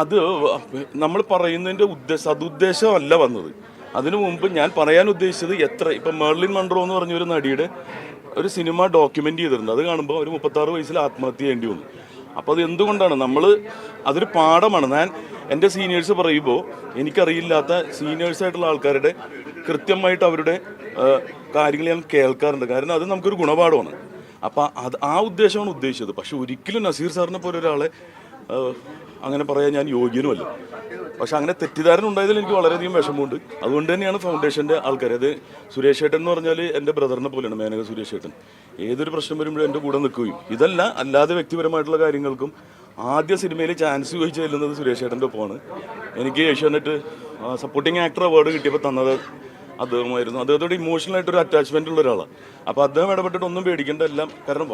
അത് നമ്മൾ പറയുന്നതിൻ്റെ സതുദ്ദേശമല്ല വന്നത്. അതിനു മുമ്പ് ഞാൻ പറയാൻ ഉദ്ദേശിച്ചത് ഇപ്പം മേർലിൻ മൺറോ എന്ന് പറഞ്ഞൊരു നടിയുടെ ഒരു സിനിമ ഡോക്യുമെൻ്റ് ചെയ്തിട്ടുണ്ട്. അത് കാണുമ്പോൾ ഒരു 36 വയസ്സിൽ ആത്മഹത്യ ചെയ്യേണ്ടി വന്നു. അപ്പോൾ അത് എന്തുകൊണ്ടാണ് അതൊരു പാഠമാണ്. ഞാൻ എൻ്റെ സീനിയേഴ്സ് പറയുമ്പോൾ എനിക്കറിയില്ലാത്ത സീനിയേഴ്സായിട്ടുള്ള ആൾക്കാരുടെ കൃത്യമായിട്ട് അവരുടെ കാര്യങ്ങൾ ഞാൻ കേൾക്കാറുണ്ട്. കാരണം അത് നമുക്കൊരു ഗുണപാഠമാണ്. അപ്പോൾ ആ ഉദ്ദേശമാണ് ഉദ്ദേശിച്ചത്. പക്ഷെ ഒരിക്കലും നസീർ സാറിനെ പോലെ ഒരാളെ അങ്ങനെ പറയാൻ ഞാൻ യോഗ്യനുമല്ല. പക്ഷെ അങ്ങനെ തെറ്റിദ്ധാരണ ഉണ്ടായതിൽ എനിക്ക് വളരെയധികം വിഷമമുണ്ട്. അതുകൊണ്ട് തന്നെയാണ് ഫൗണ്ടേഷൻ്റെ ആൾക്കാർ, അത് സുരേഷ് ഏട്ടൻ എന്ന് പറഞ്ഞാൽ എൻ്റെ ബ്രദറിനെ പോലെയാണ്. മേനക സുരേഷ് ഏട്ടൻ ഏതൊരു പ്രശ്നം വരുമ്പോഴും എൻ്റെ കൂടെ നിൽക്കുകയും അല്ലാതെ വ്യക്തിപരമായിട്ടുള്ള കാര്യങ്ങൾക്കും ആദ്യ സിനിമയിൽ ചാൻസ് ചോദിച്ച് ചെല്ലുന്നത് സുരേഷ് ഏട്ടൻ്റെ ഒപ്പമാണ്. എനിക്ക് ഏഷ്യാനെറ്റ് സപ്പോർട്ടിംഗ് ആക്ടർ അവാർഡ് കിട്ടിയപ്പോൾ തന്നത് അദ്ദേഹമായിരുന്നു. അദ്ദേഹത്തോട് ഇമോഷണലായിട്ടൊരു അറ്റാച്ച്മെൻ്റ് ഉള്ള ഒരാളാണ്. അപ്പോൾ അദ്ദേഹം ഇടപെട്ടിട്ട് ഒന്നും പേടിക്കേണ്ട, എല്ലാം കാരണം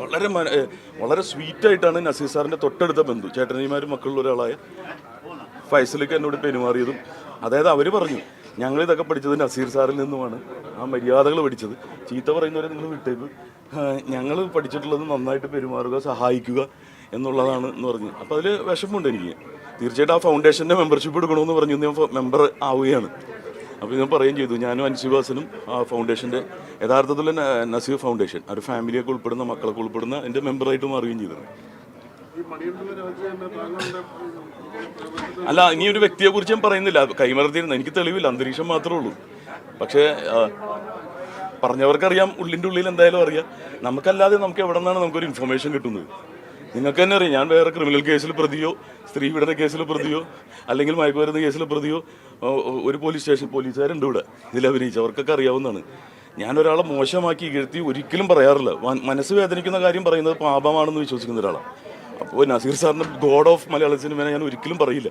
വളരെ സ്വീറ്റായിട്ടാണ് നസീർ സാറിൻ്റെ തൊട്ടടുത്ത ബന്ധു ചേട്ടനിമാരും മക്കളുള്ള ഒരാളായ ഫൈസലേക്ക് എന്നോട് പെരുമാറിയതും. അതായത് അവർ പറഞ്ഞു, ഞങ്ങളിതൊക്കെ പഠിച്ചത് നസീർ സാറിൽ നിന്നുമാണ്, ആ മര്യാദകൾ പഠിച്ചത്. ചീത്ത പറയുന്നവരെ നിങ്ങൾ വിട്ടേക്ക്, ഞങ്ങൾ പഠിച്ചിട്ടുള്ളത് നന്നായിട്ട് പെരുമാറുക, സഹായിക്കുക എന്നുള്ളതാണ് എന്ന് പറഞ്ഞു. അപ്പോൾ അതിൽ വിഷമമുണ്ട് എനിക്ക്. തീർച്ചയായിട്ടും ആ ഫൗണ്ടേഷൻ്റെ മെമ്പർഷിപ്പ് എടുക്കണമെന്ന് പറഞ്ഞു. ഞാൻ മെമ്പർ ആവുകയാണ്. അപ്പോൾ ഞാൻ പറയുകയും ചെയ്തു, ഞാനും അൻസിവാസനും ആ ഫൗണ്ടേഷൻ്റെ യഥാർത്ഥത്തിൽ നസീർ ഫൗണ്ടേഷൻ ഒരു ഫാമിലിയൊക്കെ ഉൾപ്പെടുന്ന, മക്കളൊക്കെ ഉൾപ്പെടുന്ന എൻ്റെ മെമ്പറായിട്ട് മാറുകയും ചെയ്തത്. അല്ല, ഇനി ഒരു വ്യക്തിയെ കുറിച്ച് ഞാൻ പറയുന്നില്ല, കൈമറത്തിരുന്ന എനിക്ക് തെളിവില്ല, അന്തരീക്ഷം മാത്രമേ ഉള്ളൂ. പക്ഷേ പറഞ്ഞവർക്കറിയാം, ഉള്ളിൻ്റെ ഉള്ളിൽ എന്തായാലും അറിയാം. നമുക്കല്ലാതെ നമുക്ക് എവിടെ നിന്നാണ് നമുക്കൊരു ഇൻഫർമേഷൻ കിട്ടുന്നത്? നിങ്ങൾക്ക് തന്നെ അറിയാം, ഞാൻ വേറെ ക്രിമിനൽ കേസിൽ പ്രതിയോ സ്ത്രീ പീഡന കേസിൽ പ്രതിയോ അല്ലെങ്കിൽ മയക്കുമരുന്ന് കേസിൽ പ്രതിയോ ഒരു പോലീസുകാരുണ്ട് ഇവിടെ ഇതിൽ അഭിനയിച്ച്, അവർക്കൊക്കെ അറിയാവുന്നതാണ്. ഞാനൊരാളെ മോശമാക്കി ഇകഴ്ത്തി ഒരിക്കലും പറയാറില്ല. മനസ്സ് വേദനിക്കുന്ന കാര്യം പറയുന്നത് പാപമാണെന്ന് വിശ്വസിക്കുന്ന ഒരാളാണ്. അപ്പോൾ നസീർ സാറിന് ഗോഡ് ഓഫ് മലയാള സിനിമയെ ഞാൻ ഒരിക്കലും പറയില്ല.